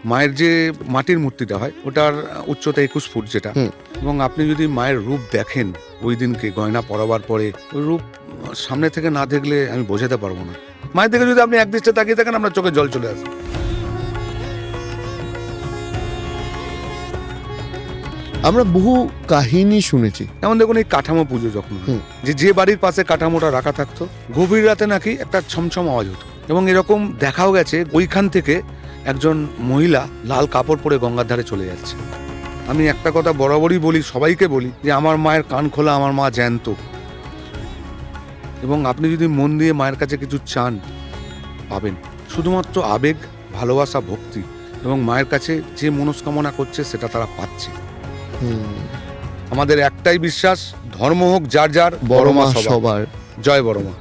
মায়ের যে মাটির মূর্তিটা হয় ওটার উচ্চতা 21 ফুট যেটা, এবং আপনি যদি মায়ের রূপ দেখেন ওই দিনকে গয়না পরাবার পরে, ওই রূপ সামনে থেকে না দেখলে আমি বোঝাতে পারবো না। মায়ের দিকে যদি আপনি একদৃষ্টে তাকিয়ে থাকেন আপনার চোখে জল চলে আসে। আমরা বহু কাহিনী শুনেছি, যেমন দেখুন এই কাঠামো পুজো যখন হয়, যে বাড়ির পাশে কাঠামোটা রাখা থাকতো গভীর রাতে নাকি একটা ছমছম আওয়াজ হতো, এবং এরকম দেখাও গেছে ওইখান থেকে একজন মহিলা লাল কাপড় পরে গঙ্গার ধারে চলে যাচ্ছে। আমি একটা কথা বরাবরই বলি, সবাইকে বলি, যে আমার মায়ের কান খোলা, আমার মা জ্যান্ত, এবং আপনি যদি মন দিয়ে মায়ের কাছে কিছু চান পাবেন। শুধুমাত্র আবেগ, ভালোবাসা, ভক্তি, এবং মায়ের কাছে যে মনস্কামনা করছে সেটা তারা পাচ্ছে। আমাদের একটাই বিশ্বাস, ধর্ম হোক যার যার, বড় মা সবার। জয় বড় মা।